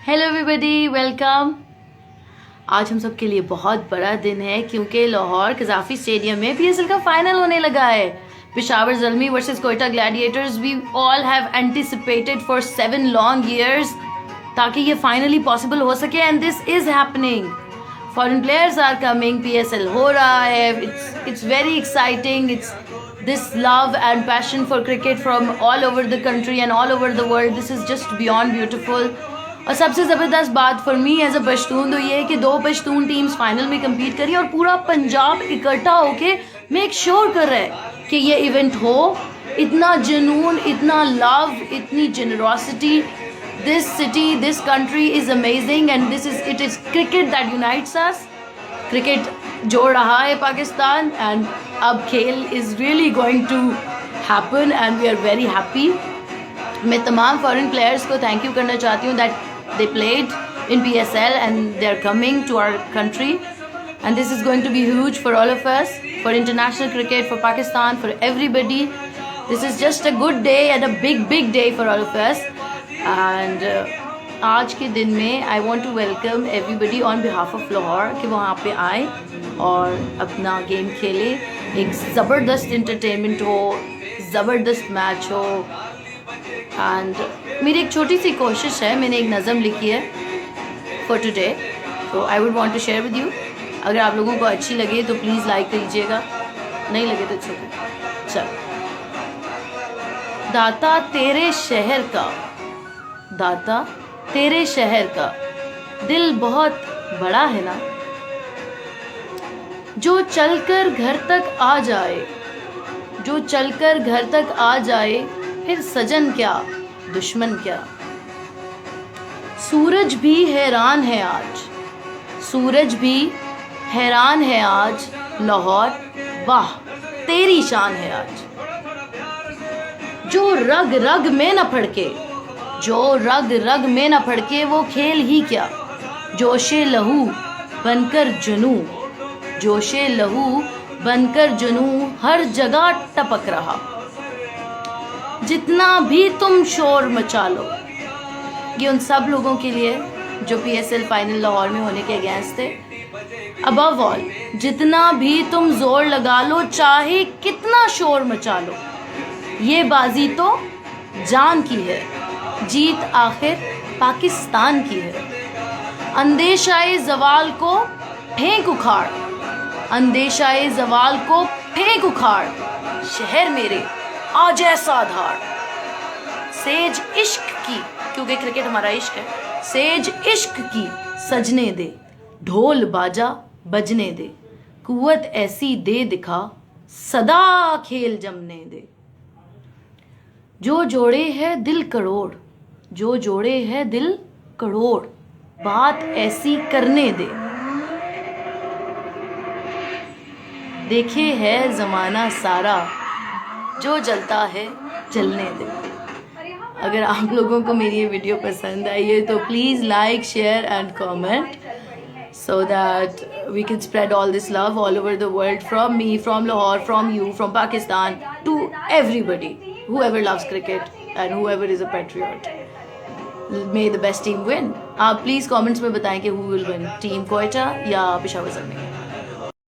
Hello everybody, welcome. आज हम सब के लिए बहुत बड़ा दिन है क्योंकि लाहौर कज़ाफ़ी स्टेडियम में पीएसएल का फाइनल होने लगा है। Peshawar Zalmi versus Quetta Gladiators. We all have anticipated for 7 long years ताकि ये फाइनली पॉसिबल हो सके and this is happening. Foreign players are coming, PSL हो रहा है। It's very exciting. It's this love and passion for cricket from all over the country and all over the world. This is just beyond beautiful. और सबसे ज़बरदस्त बात for me as a Pashtun तो ये है कि 2 पश्तून टीम्स फाइनल में compete करी और पूरा पंजाब इकट्ठा होके मेक श्योर कर रहा है कि ये इवेंट हो। इतना जुनून, इतना लव, इतनी generosity. This city, this country is amazing and it is cricket that unites us. Cricket जोड़ रहा है पाकिस्तान एंड अब खेल is really going to happen and we are very happy. मैं तमाम फॉरेन प्लेयर्स को थैंक यू करना चाहती हूँ that they played in PSL and they are coming to our country and this is going to be huge for all of us, for international cricket, for Pakistan, for everybody. This is just a good day and a big day for all of us. And आज के दिन में I want to welcome everybody on behalf of Lahore कि वहाँ पे आए और अपना गेम खेले। एक ज़बरदस्त इंटरटेनमेंट हो, ज़बरदस्त मैच हो। एंड मेरी एक छोटी सी कोशिश है, मैंने एक नज़म लिखी है फॉर टुडे, तो I would want to share with you. अगर आप लोगों को अच्छी लगे तो प्लीज़ लाइक कीजिएगा, नहीं लगे तो छोड़ो। चल। दाता तेरे शहर का, दाता तेरे शहर का दिल बहुत बड़ा है ना, जो चलकर घर तक आ जाए, जो चलकर घर तक आ जाए, फिर सजन क्या दुश्मन क्या। सूरज भी हैरान है आज, सूरज भी हैरान है आज, लाहौर वाह तेरी शान है आज। जो रग रग में न फड़के, जो रग रग में न फड़के, वो खेल ही क्या। जोशे लहू बनकर जुनू, जोशे लहू बनकर जुनू हर जगह टपक रहा। जितना भी तुम शोर मचा लो, ये उन सब लोगों के लिए जो PSL फाइनल लाहौर में होने के अगेंस्ट थे। अबव ऑल, जितना भी तुम जोर लगा लो, चाहे कितना शोर मचा लो, ये बाजी तो जान की है, जीत आखिर पाकिस्तान की है। अंदेशाए जवाल को फेंक उखाड़, अंदेशाए जवाल को फेंक उखाड़, शहर मेरे आज ऐसा धार। सेज इश्क की, क्योंकि क्रिकेट हमारा इश्क है, सेज इश्क की सजने दे, ढोल बाजा बजने दे, कुव्वत ऐसी दे दिखा, सदा खेल जमने दे। जो जोड़े है दिल करोड़, जो जोड़े है दिल करोड़, बात ऐसी करने दे। देखे है ज़माना सारा, जो जलता है जलने दे। अगर आप लोगों को मेरी ये वीडियो पसंद आई है तो please like, share and comment so that we can spread all this love all over the world, from me, from Lahore, from you, from Pakistan, to everybody, whoever loves cricket and whoever is a patriot. May the best team win. आप please comments में बताएं कि who will win, team Quetta या पेशावर ज़ल्मी।